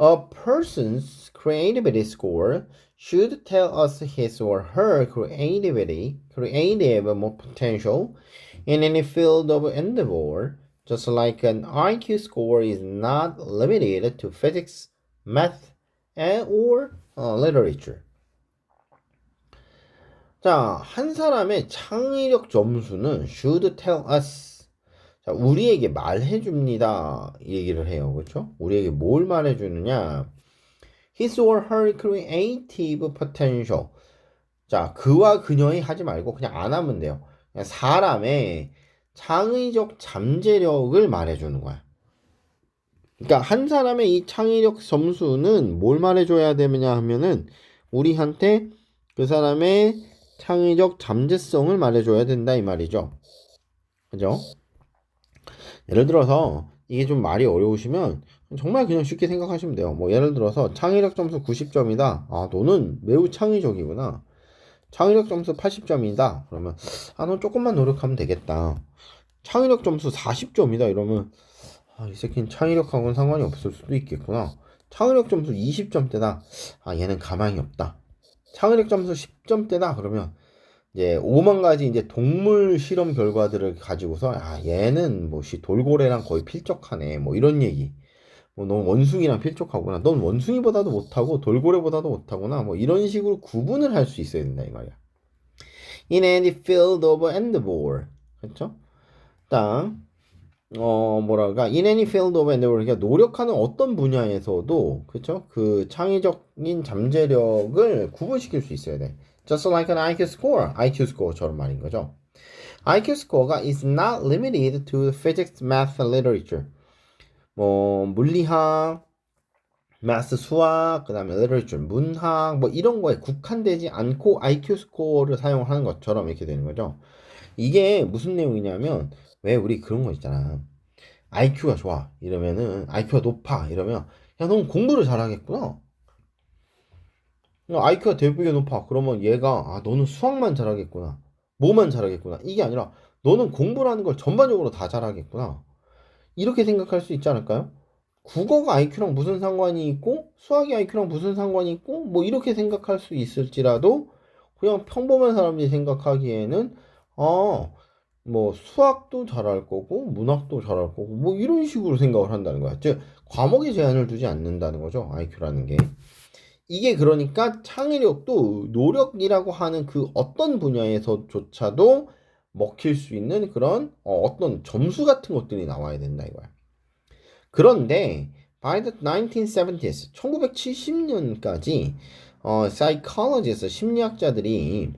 A person's creativity score should tell us his or her creative potential in any field of endeavor, just like an IQ score is not limited to physics, math, or literature. 자, 한 사람의 창의력 점수는 should tell us. 자, 우리에게 말해줍니다. 이 얘기를 해요. 그렇죠? 우리에게 뭘 말해주느냐? His or her creative potential. 자, 그와 그녀의 하지 말고 그냥 안 하면 돼요. 그냥 사람의 창의적 잠재력을 말해주는 거야. 그러니까 한 사람의 이 창의력 점수는 뭘 말해줘야 되느냐 하면은 우리한테 그 사람의 창의적 잠재성을 말해줘야 된다 이 말이죠. 그죠? 예를 들어서 이게 좀 말이 어려우시면 정말 그냥 쉽게 생각하시면 돼요. 뭐 예를 들어서 창의력 점수 90점이다. 아, 너는 매우 창의적이구나. 창의력 점수 80점이다. 그러면 아, 너 조금만 노력하면 되겠다. 창의력 점수 40점이다. 이러면 아, 이 새끼는 창의력하고는 상관이 없을 수도 있겠구나. 창의력 점수 20점대다. 아, 얘는 가망이 없다. 창의력 점수 10점대다. 그러면 이제 5만 가지 이제 동물 실험 결과들을 가지고서 아, 얘는 뭐 돌고래랑 거의 필적하네. 뭐 이런 얘기. 뭐 넌 원숭이랑 필적하구나. 넌 원숭이보다도 못하고 돌고래보다도 못하구나. 뭐 이런 식으로 구분을 할 수 있어야 된다 이 말이야. In any field of endeavor. 그렇죠? 딱 뭐랄까 in any field of endeavor. 그러니까 노력하는 어떤 분야에서도 그렇죠? 그 창의적인 잠재력을 구분시킬 수 있어야 돼. Just like an IQ score. IQ score처럼 말인 거죠. IQ score가 is not limited to physics, math, and literature. 뭐 물리학, math, 수학, 그다음에 literature, 문학 뭐 이런 거에 국한되지 않고 IQ 스코어를 사용하는 것처럼 이렇게 되는 거죠. 이게 무슨 내용이냐면 왜 우리 그런 거 있잖아. IQ가 좋아 이러면은 IQ가 높아 이러면 야, 넌 공부를 잘하겠구나. IQ가 되게 높아. 그러면 얘가 아, 너는 수학만 잘하겠구나. 뭐만 잘하겠구나. 이게 아니라 너는 공부라는 걸 전반적으로 다 잘하겠구나. 이렇게 생각할 수 있지 않을까요? 국어가 IQ랑 무슨 상관이 있고 수학이 IQ랑 무슨 상관이 있고 뭐 이렇게 생각할 수 있을지라도 그냥 평범한 사람들이 생각하기에는 뭐 수학도 잘할 거고 문학도 잘할 거고 뭐 이런 식으로 생각을 한다는 거야. 즉 과목에 제한을 두지 않는다는 거죠. IQ라는 게. 이게 그러니까 창의력도 노력이라고 하는 그 어떤 분야에서조차도 먹힐 수 있는 그런 어떤 점수 같은 것들이 나와야 된다 이거야. 그런데 by the 1970s, 1970년까지 psychologist 심리학자들이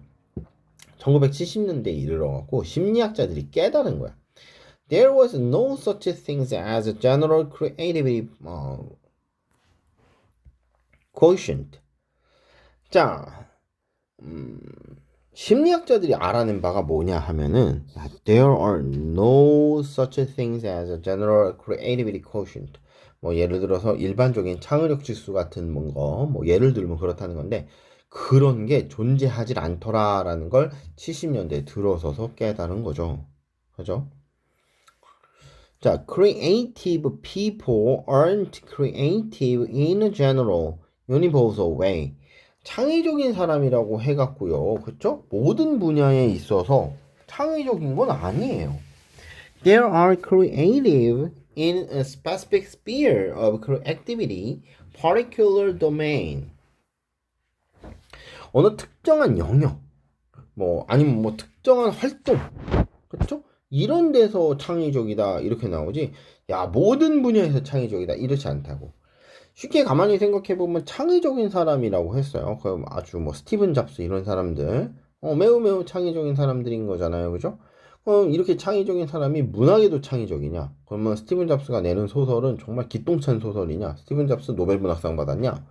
1970년대에 이르러갖고 심리학자들이 깨달은 거야. There was no such thing as a general creativity quotient. 자, 심리학자들이 알아낸 바가 뭐냐 하면은 There are no such things as a general creativity quotient. 뭐 예를 들어서 일반적인 창의력 지수 같은 뭔가 뭐 예를 들면 그렇다는 건데 그런 게 존재하지 않더라라는 걸 70년대에 들어서서 깨달은 거죠. 그죠? 자, creative people aren't creative in a general, universal way. 창의적인 사람이라고 해갖고요. 그쵸? 모든 분야에 있어서 창의적인 건 아니에요. There are creative in a specific sphere of activity, particular domain. 어느 특정한 영역, 아니면 특정한 활동, 그쵸? 이런 데서 창의적이다 이렇게 나오지. 야, 모든 분야에서 창의적이다 이렇지 않다고. 쉽게 가만히 생각해보면 창의적인 사람이라고 했어요. 그럼 아주 스티븐 잡스 이런 사람들 매우 매우 창의적인 사람들인 거잖아요. 그죠? 그럼 이렇게 창의적인 사람이 문학에도 창의적이냐? 그러면 스티븐 잡스가 내는 소설은 정말 기똥찬 소설이냐? 스티븐 잡스 노벨 문학상 받았냐?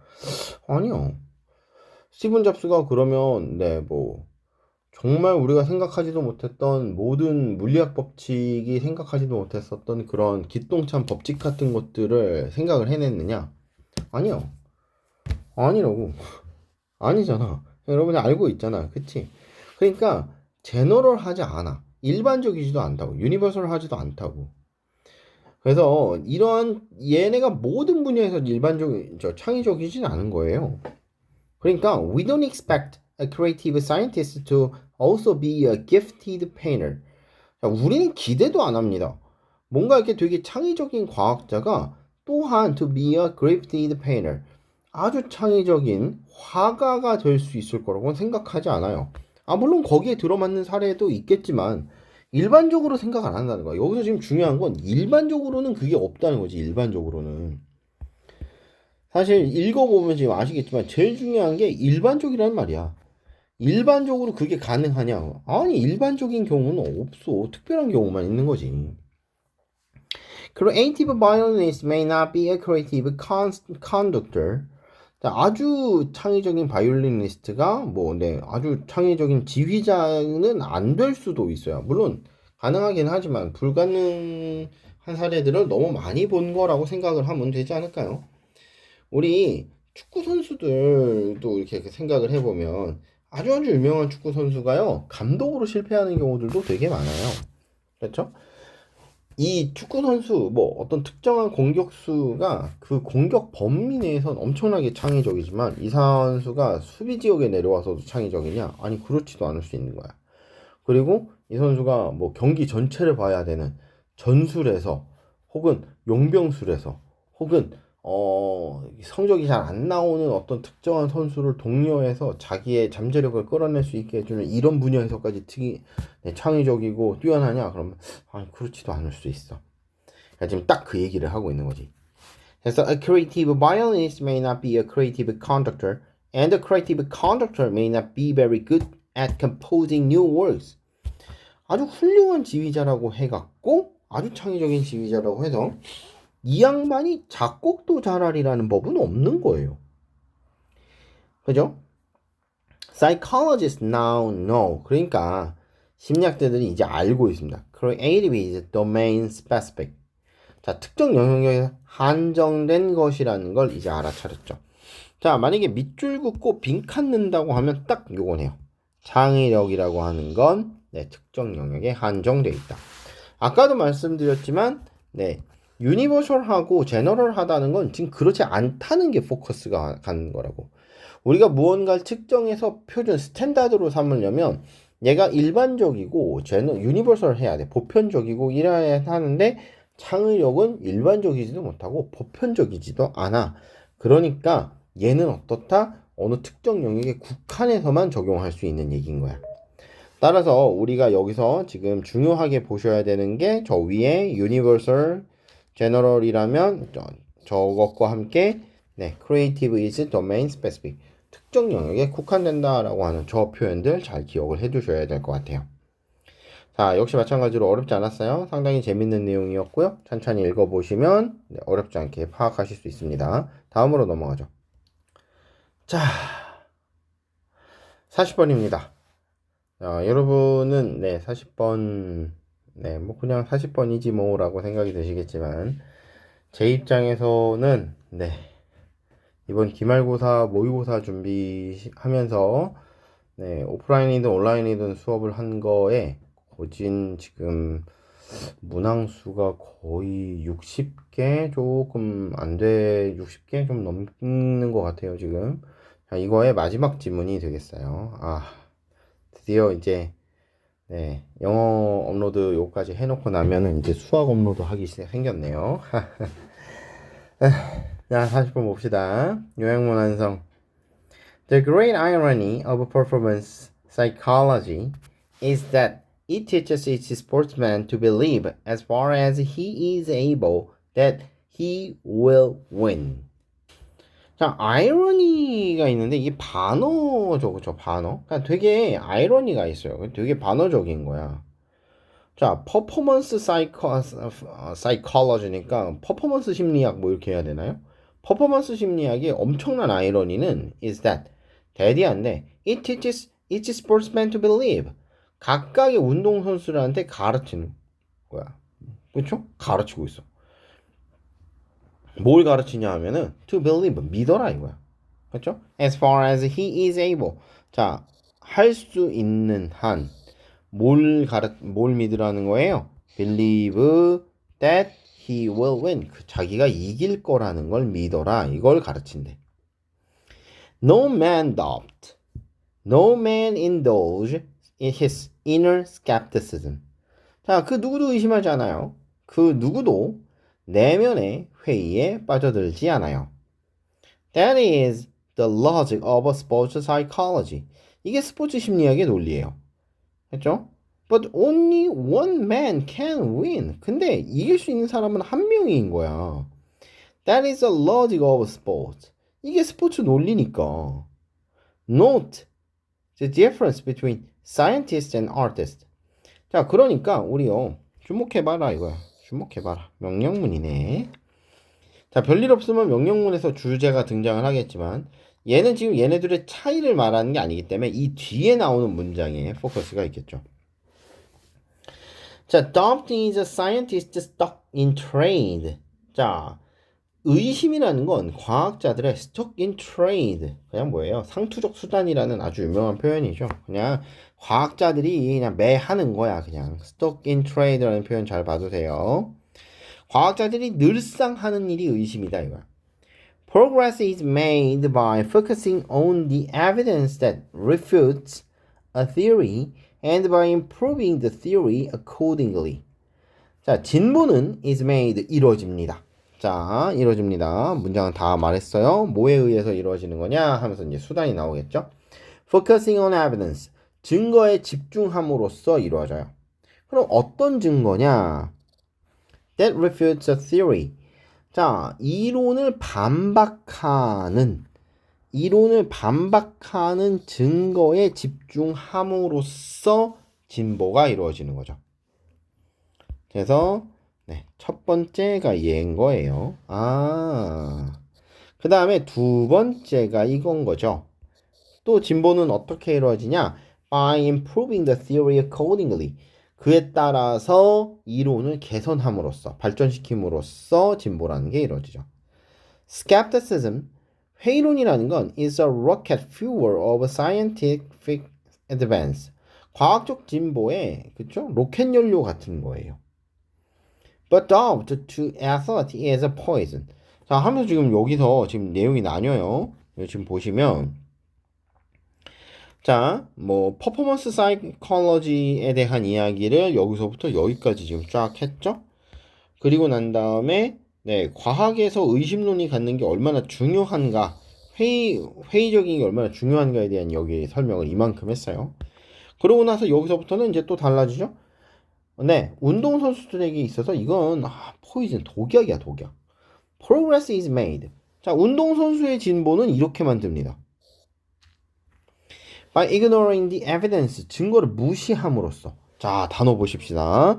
아니요. 스티븐 잡스가 그러면 정말 우리가 생각하지도 못했던 모든 물리학 법칙이 생각하지도 못했었던 그런 기똥찬 법칙 같은 것들을 생각을 해냈느냐? 아니요. 아니라고. 아니잖아. 여러분이 알고 있잖아. 그치? 그러니까 제너럴 하지 않아. 일반적이지도 않다고. 유니버설 하지도 않다고. 그래서 이러한 얘네가 모든 분야에서 창의적이진 않은 거예요. 그러니까 we don't expect a creative scientist to also be a gifted painter. 자, 우리는 기대도 안 합니다. 뭔가 이렇게 되게 창의적인 과학자가 또한 to be a gifted painter. 아주 창의적인 화가가 될 수 있을 거라고는 생각하지 않아요. 물론 거기에 들어맞는 사례도 있겠지만 일반적으로 생각 안 한다는 거야. 여기서 지금 중요한 건 일반적으로는 그게 없다는 거지. 일반적으로는. 사실 읽어보면 지금 아시겠지만 제일 중요한 게 일반적이란 말이야. 일반적으로 그게 가능하냐? 아니, 일반적인 경우는 없어. 특별한 경우만 있는 거지. Creative violinist may not be a creative conductor. 아주 창의적인 바이올리니스트가 아주 창의적인 지휘자는 안 될 수도 있어요. 물론 가능하긴 하지만 불가능한 사례들을 너무 많이 본 거라고 생각을 하면 되지 않을까요? 우리 축구 선수들도 이렇게 생각을 해보면 아주 유명한 축구 선수가요, 감독으로 실패하는 경우들도 되게 많아요. 그렇죠? 이 축구 선수 어떤 특정한 공격수가 그 공격 범위 내에선 엄청나게 창의적이지만 이 선수가 수비 지역에 내려와서도 창의적이냐? 아니, 그렇지도 않을 수 있는 거야. 그리고 이 선수가 경기 전체를 봐야 되는 전술에서 혹은 용병술에서 혹은 성적이 잘 안 나오는 어떤 특정한 선수를 독려해서 자기의 잠재력을 끌어낼 수 있게 해주는 이런 분야에서까지 창의적이고 뛰어나냐? 그러면 그렇지도 않을 수 있어. 그러니까 지금 딱 그 얘기를 하고 있는 거지. 그래서 a creative violinist may not be a creative conductor, and a creative conductor may not be very good at composing new works. 아주 훌륭한 지휘자라고 해갖고 아주 창의적인 지휘자라고 해서 이 양반이 작곡도 잘하리라는 법은 없는 거예요. 그죠? Psychologists now know. 그러니까 심리학자들이 이제 알고 있습니다. Creative is domain specific. 자, 특정 영역에 한정된 것이라는 걸 이제 알아차렸죠. 자, 만약에 밑줄 긋고 빈칸 넣는다고 하면 딱 요거네요. 창의력이라고 하는 건 특정 영역에 한정돼 있다. 아까도 말씀드렸지만 유니버설하고 제너럴하다는 건 지금 그렇지 않다는 게 포커스가 가는 거라고. 우리가 무언가를 측정해서 표준 스탠다드로 삼으려면 얘가 일반적이고 유니버설 해야 돼. 보편적이고 이래야 하는데 창의력은 일반적이지도 못하고 보편적이지도 않아. 그러니까 얘는 어떻다? 어느 특정 영역에 국한해서만 적용할 수 있는 얘기인 거야. 따라서 우리가 여기서 지금 중요하게 보셔야 되는 게 저 위에 universal, general이라면 저것과 함께 creative is domain specific. 특정 영역에 국한된다라고 하는 저 표현들 잘 기억을 해 두셔야 될 것 같아요. 자, 역시 마찬가지로 어렵지 않았어요. 상당히 재밌는 내용이었고요. 천천히 읽어보시면 어렵지 않게 파악하실 수 있습니다. 다음으로 넘어가죠. 자, 40번입니다. 여러분은 40번 그냥 40번이지 뭐라고 생각이 드시겠지만 제 입장에서는 이번 기말고사 모의고사 준비하면서 오프라인이든 온라인이든 수업을 한 거에 거진 지금 문항수가 거의 60개 조금 안 돼, 60개 좀 넘는 것 같아요, 지금. 자, 이거의 마지막 지문이 되겠어요. 드디어 이제, 네, 영어 업로드 요까지 해놓고 나면은 이제 수학 업로드 하기 생겼네요. 자, 40번 봅시다. 요약문 완성. The great irony of performance psychology is that it teaches its sportsman to believe, as far as he is able, that he will win. 자, 아이러니가 있는데 이게 반어죠, 그쵸? 반어. 그러니까 되게 아이러니가 있어요. 되게 반어적인 거야. 자, 퍼포먼스 사이콜로지니까 퍼포먼스 심리학 뭐 이렇게 해야 되나요? 퍼포먼스 심리학의 엄청난 아이러니는 is that 대디한데 it teaches each sportsman to believe. 각각의 운동선수들한테 가르치는 거야. 그렇죠? 가르치고 있어. 뭘 가르치냐 하면은 to believe, 믿어라 이거야. 그렇죠? As far as he is able. 자, 할 수 있는 한 뭘 믿으라는 거예요? Believe that he will win. 자기가 이길 거라는 걸 믿어라. 이걸 가르친대. No man doubt. No man indulge in his inner skepticism. 자, 그 누구도 의심하지 않아요. 그 누구도 내면의 회의에 빠져들지 않아요. That is the logic of sports psychology. 이게 스포츠 심리학의 논리예요. 했죠? But only one man can win. 근데 이길 수 있는 사람은 한 명인 거야. That is the logic of sports. 이게 스포츠 논리니까. Note the difference between scientist and artist. 자, 그러니까 우리요. 주목해봐라 이거야. 주목해봐라. 명령문이네. 자, 별일 없으면 명령문에서 주제가 등장을 하겠지만 얘는 지금 얘네들의 차이를 말하는 게 아니기 때문에 이 뒤에 나오는 문장에 포커스가 있겠죠. 자, doubt is a scientist stuck in trade. 자, 의심이라는 건 과학자들의 stuck in trade. 그냥 뭐예요? 상투적 수단이라는 아주 유명한 표현이죠. 그냥 과학자들이 그냥 매 하는 거야. 그냥 stuck in trade라는 표현 잘 봐도 돼요. 과학자들이 늘상 하는 일이 의심이다 이거야. Progress is made by focusing on the evidence that refutes a theory and by improving the theory accordingly. 자, 진보는 is made 이루어집니다. 자, 이루어집니다. 문장은 다 말했어요. 뭐에 의해서 이루어지는 거냐 하면서 이제 수단이 나오겠죠. Focusing on evidence. 증거에 집중함으로써 이루어져요. 그럼 어떤 증거냐? That refutes a theory. 자, 이론을 반박하는 증거에 집중함으로써 진보가 이루어지는 거죠. 그래서 네, 첫 번째가 얘인 거예요. 그 다음에 두 번째가 이건 거죠. 또 진보는 어떻게 이루어지냐? By improving the theory accordingly. 그에 따라서 이론을 개선함으로써, 발전시킴으로써 진보라는 게 이루어지죠. Skepticism, 회의론이라는 건 is a rocket fuel of scientific advance. 과학적 진보의 그쵸? 로켓 연료 같은 거예요. But doubt to effort is a poison. 자, 하면서 지금 여기서 지금 내용이 나뉘어요. 지금 보시면 자, 뭐 퍼포먼스 사이콜로지에 대한 이야기를 여기서부터 여기까지 지금 쫙 했죠. 그리고 난 다음에 네, 과학에서 의심론이 갖는 게 얼마나 중요한가, 회의적인 게 얼마나 중요한가에 대한 여기 설명을 이만큼 했어요. 그러고 나서 여기서부터는 이제 또 달라지죠. 네, 운동선수들에게 있어서 이건 포이즌, 독약이야, 독약. Progress is made. 자, 운동선수의 진보는 이렇게 만듭니다. By ignoring the evidence. 증거를 무시함으로써. 자, 단어 보십시다.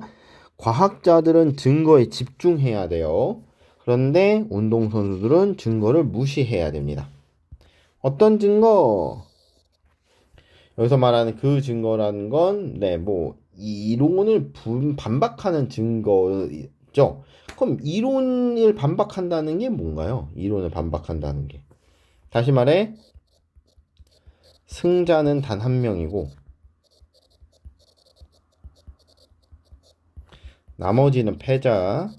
과학자들은 증거에 집중해야 돼요. 그런데 운동선수들은 증거를 무시해야 됩니다. 어떤 증거? 여기서 말하는 그 증거라는 건, 네, 뭐, 이론을 반박하는 증거죠. 그럼 이론을 반박한다는 게 뭔가요? 이론을 반박한다는 게. 다시 말해, 승자는 단 한 명이고, 나머지는 패자.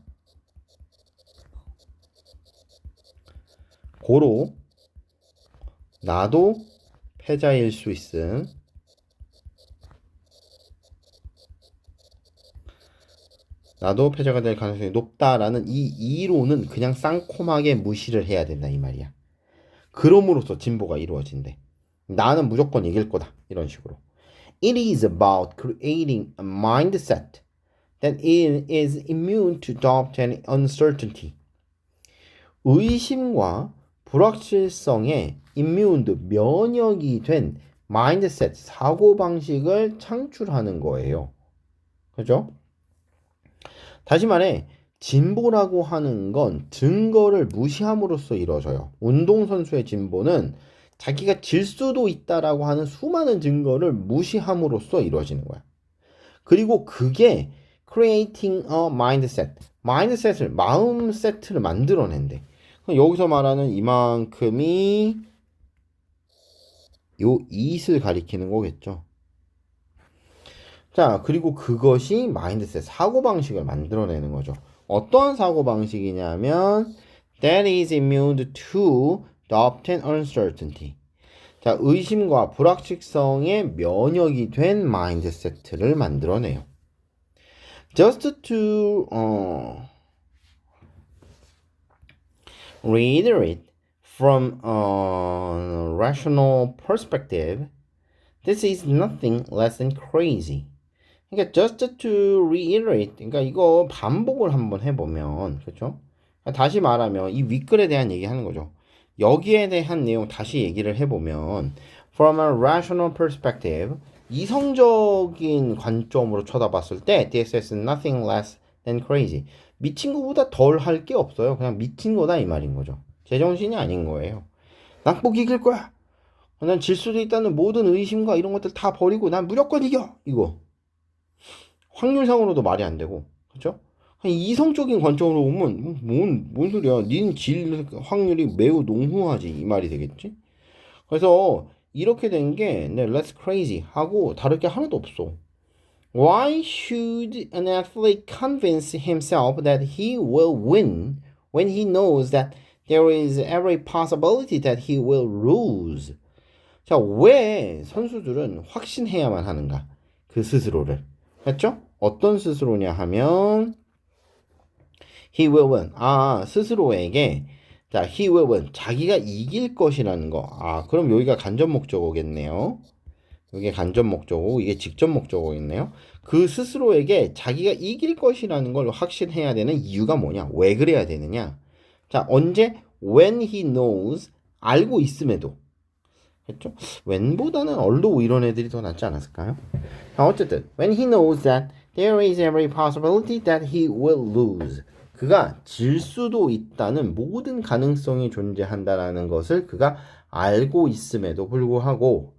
고로 나도 패자일 수 있음. 나도 패자가 될 가능성이 높다라는 이 이론은 그냥 쌍콤하게 무시를 해야 된다 이 말이야. 그럼으로써 진보가 이루어진대. 나는 무조건 이길 거다. 이런 식으로. It is about creating a mindset that is immune to doubt and uncertainty. 의심과 불확실성에 immune, 면역이 된 mindset, 사고방식을 창출하는 거예요. 그죠? 다시 말해 진보라고 하는 건 증거를 무시함으로써 이루어져요. 운동선수의 진보는 자기가 질 수도 있다라고 하는 수많은 증거를 무시함으로써 이루어지는 거야. 그리고 그게 creating a mindset, mindset을 마음 세트를 만들어낸대. 여기서 말하는 이만큼이 요 it을 가리키는 거겠죠. 자, 그리고 그것이 마인드셋, 사고방식을 만들어내는 거죠. 어떠한 사고방식이냐면 that is immune to doubt and uncertainty. 자, 의심과 불확실성에 면역이 된 마인드셋을 만들어내요. Just to reiterate from a rational perspective, this is nothing less than crazy. 그러니까 just to reiterate, 그러니까 이거 반복을 한번 해보면, 그렇죠? 다시 말하면 이 윗글에 대한 얘기하는 거죠. 여기에 대한 내용 다시 얘기를 해보면 from a rational perspective, 이성적인 관점으로 쳐다봤을 때 this is nothing less than crazy. 미친 거보다 덜 할 게 없어요. 그냥 미친 거다 이 말인 거죠. 제정신이 아닌 거예요. 난 꼭 이길 거야. 난 질 수도 있다는 모든 의심과 이런 것들 다 버리고 난 무조건 이겨. 이거. 확률상으로도 말이 안 되고, 그렇죠? 이성적인 관점으로 보면 뭔 소리야? 닌 질 확률이 매우 농후하지 이 말이 되겠지? 그래서 이렇게 된 게 That's crazy 하고 다를 게 하나도 없어. Why should an athlete convince himself that he will win when he knows that there is every possibility that he will lose? 자, 왜 선수들은 확신해야만 하는가? 그 스스로를. 했죠? 어떤 스스로냐 하면 he will win. 스스로에게 자, he will win. 자기가 이길 것이라는 거. 그럼 여기가 간접 목적어겠네요. 이게 간접 목적어고 이게 직접 목적어겠네요. 그 스스로에게 자기가 이길 것이라는 걸 확신해야 되는 이유가 뭐냐? 왜 그래야 되느냐? 자, 언제? When he knows. 알고 있음에도. 했죠? when보다는 although 이런 애들이 더 낫지 않았을까요? 어쨌든 when he knows that there is every possibility that he will lose. 그가 질 수도 있다는 모든 가능성이 존재한다라는 것을 그가 알고 있음에도 불구하고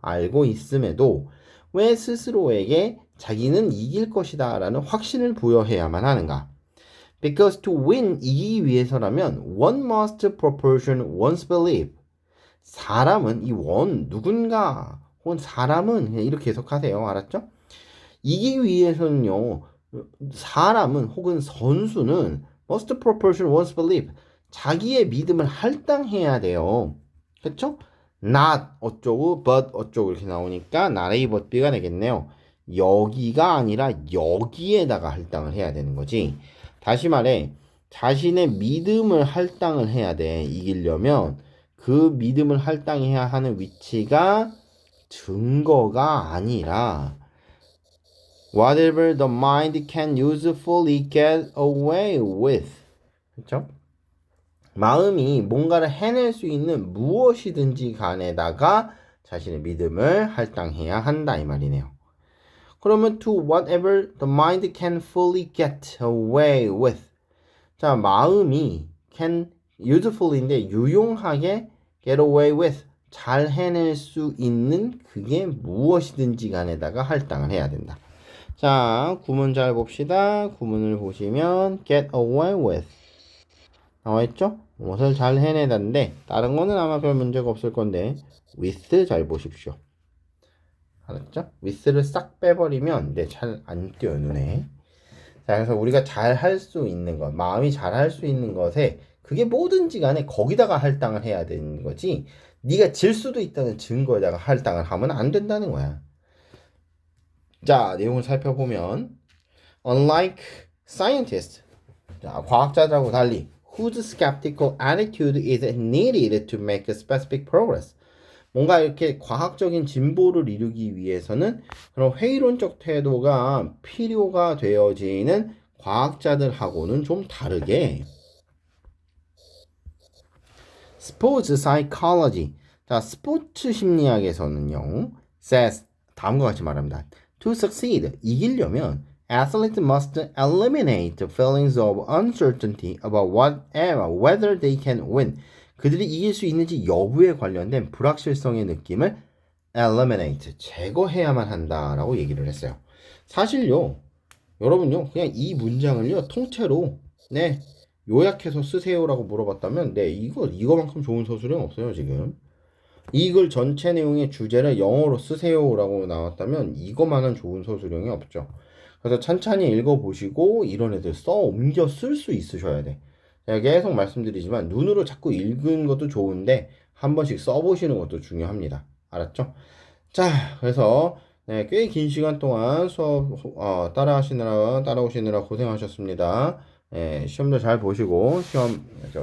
왜 스스로에게 자기는 이길 것이다 라는 확신을 부여해야만 하는가? Because to win, 이기기 위해서라면 one must proportion one's belief. 사람은 누군가 혹은 사람은 그냥 이렇게 해석하세요. 알았죠? 이기기 위해서는요. 사람은 혹은 선수는 must proportion one's belief. 자기의 믿음을 할당해야 돼요. 그렇죠? not 어쩌고 but 어쩌고 이렇게 나오니까 not A but B가 되겠네요. 여기가 아니라 여기에다가 할당을 해야 되는 거지. 다시 말해 자신의 믿음을 할당을 해야 돼. 이기려면 그 믿음을 할당해야 하는 위치가 증거가 아니라 whatever the mind can usefully get away with. 그렇죠? 마음이 뭔가를 해낼 수 있는 무엇이든지 간에다가 자신의 믿음을 할당해야 한다 이 말이네요. 그러면 to whatever the mind can fully get away with. 자, 마음이 can usefully인데 유용하게 get away with. 잘 해낼 수 있는 그게 무엇이든지 간에다가 할당을 해야 된다. 자, 구문 잘 봅시다. 구문을 보시면 get away with 나와있죠? 무엇을 잘 해내다인데 다른 거는 아마 별 문제가 없을 건데 with 잘 보십시오. 알았죠? with를 싹 빼버리면 잘 안 띄어요 눈에. 자, 그래서 우리가 잘 할 수 있는 것, 마음이 잘 할 수 있는 것에 그게 뭐든지 간에 거기다가 할당을 해야 되는 거지. 네가 질 수도 있다는 증거에다가 할당을 하면 안 된다는 거야. 자, 내용을 살펴보면 unlike scientists, 자, 과학자들하고 달리 whose skeptical attitude is needed to make specific progress. 뭔가 이렇게 과학적인 진보를 이루기 위해서는 그런 회의론적 태도가 필요가 되어지는 과학자들하고는 좀 다르게 스포츠 사이콜로지, 자, 스포츠 심리학에서는요 says 다음과 같이 말합니다. To succeed, 이기려면 athletes must eliminate the feelings of uncertainty about whether they can win. 그들이 이길 수 있는지 여부에 관련된 불확실성의 느낌을 eliminate, 제거해야만 한다라고 얘기를 했어요. 사실요, 여러분요, 그냥 이 문장을요, 통째로, 네, 요약해서 쓰세요라고 물어봤다면, 네, 이거만큼 좋은 서술형 없어요, 지금. 이글 전체 내용의 주제를 영어로 쓰세요라고 나왔다면, 이거만한 좋은 서술형이 없죠. 그래서 천천히 읽어보시고, 이런 애들 옮겨 쓸 수 있으셔야 돼. 제가 계속 말씀드리지만, 눈으로 자꾸 읽은 것도 좋은데, 한 번씩 써보시는 것도 중요합니다. 알았죠? 자, 그래서 네, 꽤 긴 시간 동안 수업 따라오시느라 고생하셨습니다. 네, 시험도 잘 보시고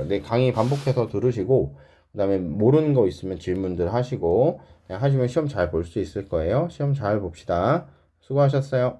내 강의 반복해서 들으시고 그다음에 모르는 거 있으면 질문들 하시고 네, 하시면 시험 잘 볼 수 있을 거예요. 시험 잘 봅시다. 수고하셨어요.